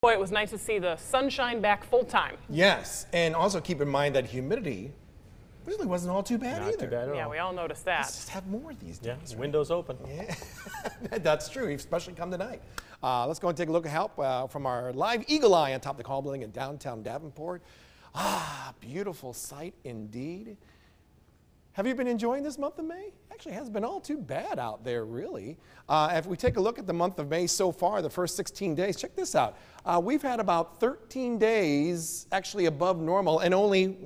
Boy, it was nice to see the sunshine back full time. Yes, and also keep in mind that humidity really wasn't all too bad Not either. too bad at all. Yeah, we all noticed that. Let's just have more of these days. Yeah, right? windows open. Yeah, that's true, especially come tonight. Let's go and take a look at help from our live Eagle Eye on top of the Call building in downtown Davenport. Beautiful sight indeed. Have you been enjoying this month of May? Actually, it hasn't been all too bad out there, really. If we take a look at the month of May so far, the first 16 days, check this out. We've had about 13 days actually above normal and only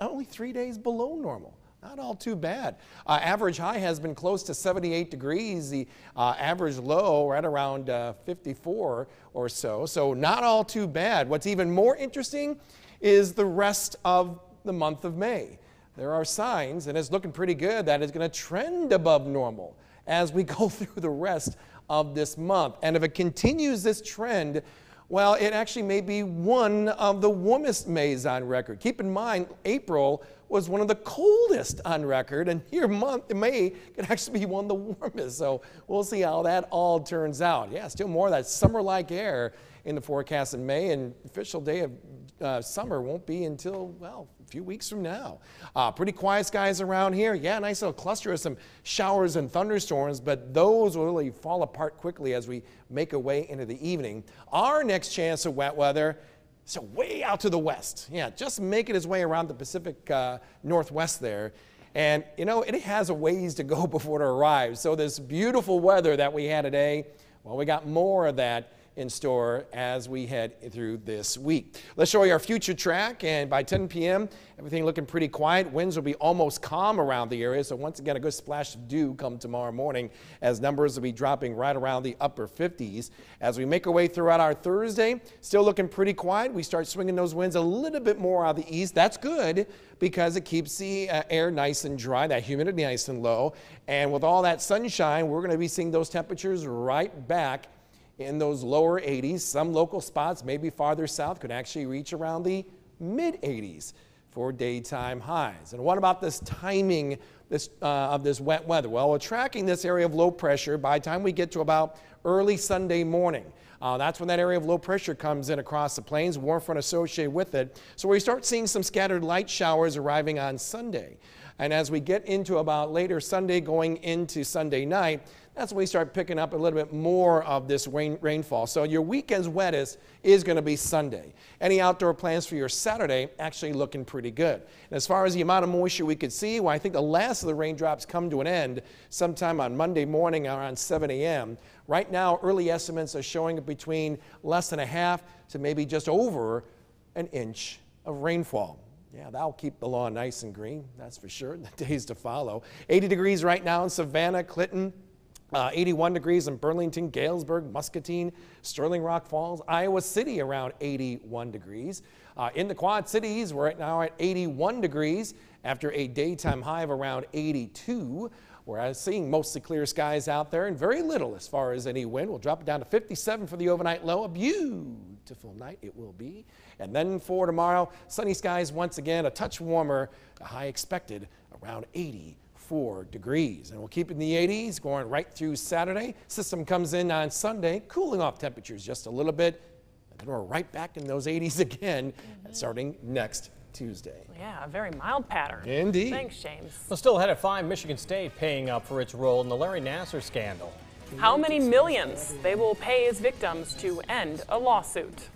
only 3 days below normal. Not all too bad. Average high has been close to 78 degrees. The average low right around 54 or so. So not all too bad. What's even more interesting is the rest of the month of May. There are signs, and it's looking pretty good, that it's going to trend above normal as we go through the rest of this month. And if it continues this trend, well, it actually may be one of the warmest Mays on record. Keep in mind, April was one of the coldest on record, and here May could actually be one of the warmest. So we'll see how that all turns out. Yeah, still more of that summer-like air in the forecast in May, and official day of summer won't be until, well, a few weeks from now. Pretty quiet skies around here. Yeah, nice little cluster of some showers and thunderstorms, but those will really fall apart quickly as we make our way into the evening. Our next chance of wet weather, so way out to the west. Yeah, just making its way around the Pacific Northwest there. And, you know, it has a ways to go before it arrives. So this beautiful weather that we had today, well, we got more of that in store as we head through this week. Let's show you our future track, and by 10 p.m. everything looking pretty quiet. Winds will be almost calm around the area, so once again a good splash of dew come tomorrow morning as numbers will be dropping right around the upper 50s. As we make our way throughout our Thursday, still looking pretty quiet. We start swinging those winds a little bit more out of the east. That's good because it keeps the air nice and dry, that humidity nice and low, and with all that sunshine, we're going to be seeing those temperatures right back in those lower 80s. Some local spots, maybe farther south, could actually reach around the mid 80s for daytime highs. And what about this timing of this wet weather? Well, we're tracking this area of low pressure by the time we get to about early Sunday morning. That's when that area of low pressure comes in across the plains, warm front associated with it. So we start seeing some scattered light showers arriving on Sunday. And as we get into about later Sunday going into Sunday night, that's when we start picking up a little bit more of this rainfall. So your weekend's wettest is going to be Sunday. Any outdoor plans for your Saturday actually looking pretty good. And as far as the amount of moisture we could see, well, I think the last of the raindrops come to an end sometime on Monday morning around 7 a.m. Right now, early estimates are showing between less than a half to maybe just over an inch of rainfall. Yeah, that'll keep the lawn nice and green, that's for sure, in the days to follow. 80 degrees right now in Savannah, Clinton. 81 degrees in Burlington, Galesburg, Muscatine, Sterling Rock Falls, Iowa City around 81 degrees. In the Quad Cities, we're right now at 81 degrees after a daytime high of around 82. We're seeing mostly clear skies out there and very little as far as any wind. We'll drop it down to 57 for the overnight low. A beautiful night it will be. And then for tomorrow, sunny skies once again, a touch warmer, a high expected around 84 degrees. And we'll keep it in the 80s going right through Saturday. System comes in on Sunday, cooling off temperatures just a little bit. And then we're right back in those 80s again starting next Tuesday. Yeah, a very mild pattern. Indeed. Thanks, James. Well, still ahead at 5, Michigan State paying up for its role in the Larry Nassar scandal. How many millions they will pay as victims to end a lawsuit.